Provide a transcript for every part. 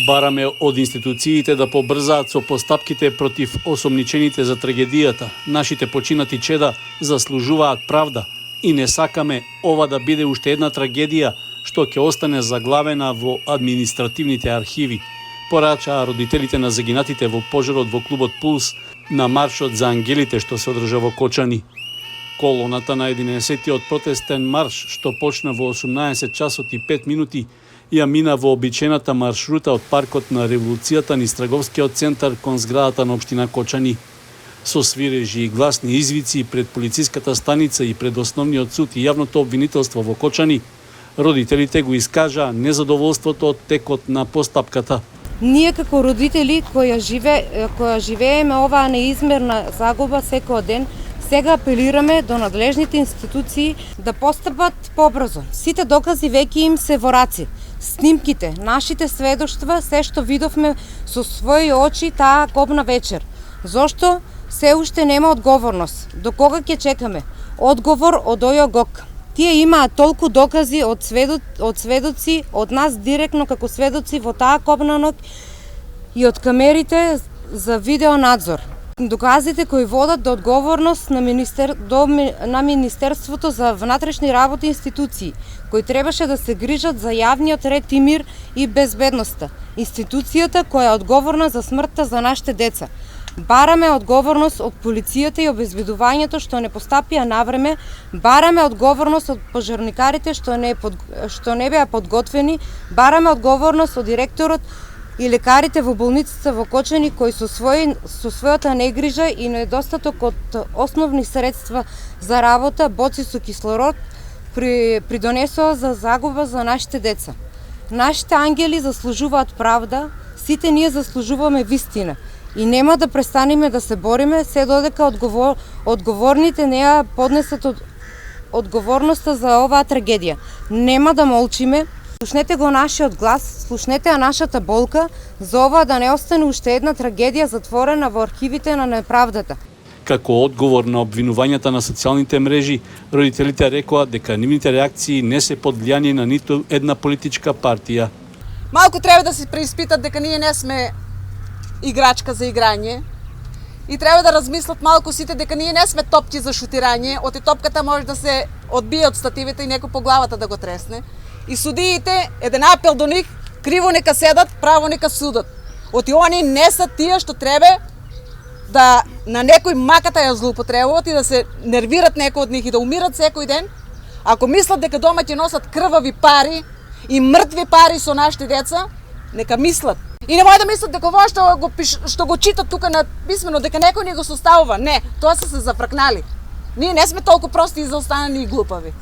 Бараме од институциите да побрзаат со постапките против осомничените за трагедијата. Нашите починати чеда заслужуваат правда и не сакаме ова да биде уште една трагедија што ќе остане заглавена во административните архиви, порачаа родителите на загинатите во пожарот во клубот Пулс на маршот за ангелите што се одржа во Кочани. Колоната на 11-тиот протестен марш што почна во 18 часот и 5 минути ја мина во обичената маршрута од паркот на Револуцијата низ трговскиот центар кон зградата на општина Кочани. Со свирежи и гласни извици пред полициската станица и пред основниот суд и јавното обвинителство во Кочани, родителите го искажаа незадоволството од текот на постапката. Ние како родители која живееме оваа неизмерна загуба секој ден, сега апелираме до надлежните институции да постапат побрзо. Сите докази веќе им се во раци. Снимките, нашите сведоштва, се што видовме со своји очи таа кобна вечер. Зошто се уште нема одговорност? До кога ќе чекаме? Одговор од ОЈО-ГОК. Тие имаат толку докази од сведоци, од нас директно како сведоци во таа кобна ноќ и од камерите за видеонадзор. Доказите кои водат до одговорност на Министерството за внатрешни работи институции, кои требаше да се грижат за јавниот ред и мир и безбедноста. Институцијата која е одговорна за смртта за нашите деца. Бараме одговорност од полицијата и обезбедувањето што не постапија навреме, бараме одговорност од пожарникарите што не беа подготвени, бараме одговорност од директорот и лекарите во болницата во Кочани кои со својата негрижа и недостаток од основни средства за работа, боци со кислород, придонесоа за загуба за нашите деца. Нашите ангели заслужуваат правда, сите ние заслужуваме вистина и нема да престанеме да се бориме се додека одговорните не ја поднесат одговорноста за оваа трагедија. Нема да молчиме. Слушнете го нашиот глас, слушнете ја нашата болка за ова да не остане уште една трагедија затворена во архивите на неправдата. Како одговор на обвинувањата на социјалните мрежи, родителите рекоа дека нивните реакции не се под влијание на ниту една политичка партија. Малку треба да се преиспитат дека ние не сме играчка за играње и треба да размислат малку сите дека ние не сме топки за шутирање, оти топката може да се одбие од стативите и некој по главата да го тресне. И судиите, еден апел до нив, криво нека седат, право нека судат. Оти они не се тие што треба да на некој маката ја злоупотребуваат и да се нервират некој од нив и да умират секој ден. Ако мислат дека дома ќе носат крвави пари и мртви пари со нашите деца, нека мислат. И не може да мислат дека ова што го читат тука на писмено дека некој ни го составува. Не, тоа се зафракнали. Ние не сме толку прости и заостанани и глупави.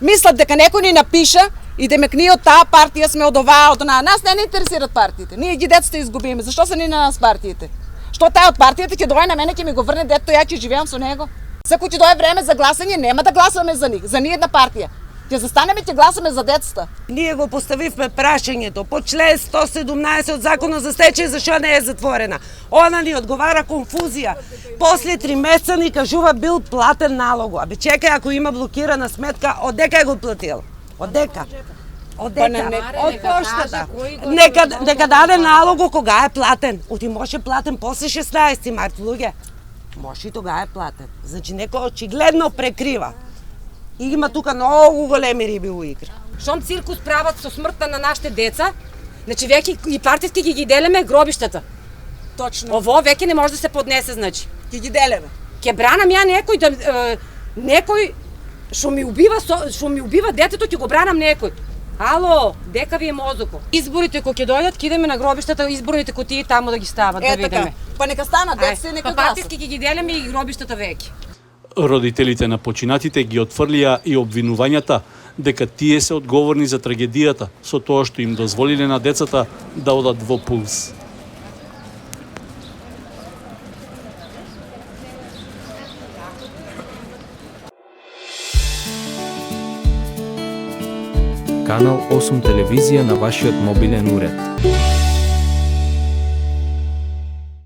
Мислат дека некој ни напиша и демек ние од таа партија сме од оваа, од онаа. Нас не интересират партиите. Ние ги децата изгубиме. Зашто се ни на нас партиите? Што таа од партијата ќе дое на мене ќе ми го врне детето, ја ќе живеам со него. Секој ќе дое време за гласање, нема да гласаме за нив, за ни една партија. Ќе застанеме и ќе гласаме за децата. Ние го поставивме прашањето по член 117 од Законот за стечај зашто не е затворена. Она ни одговара конфузија. После 3 месеца ни кажува бил платен налог. Абе чекај, ако има блокирана сметка, од дека е го платил? Од дека? Од поштата. Нека даде налог кога е платен. Оти може платен после 16 март, луѓе. Може и тога е платен. Значи некој очигледно прекрива. И има тука многу големи риби у игра. Шом циркус прават со смртта на нашите деца, значи веќе и партиски ги делеме гробиштата. Точно. Ово веќе не може да се поднесе, значи. Ќе ги делеме. Ќе бранам ја некој што ми убива детето, ќе го бранам некој. Ало, дека ви е мозоко. Изборите кои ќе дојдат, ќе идеме на гробиштата, изборните кутии таму да ги стават, да видиме. Па нека станат децата и нека гласат. Партиски ги делеме и гробиштата веќе. Родителите на починатите ги отфрлија и обвинувањата дека тие се одговорни за трагедијата со тоа што им дозволиле на децата да одат во Пулс. Канал 8 телевизија на вашиот мобилен уред.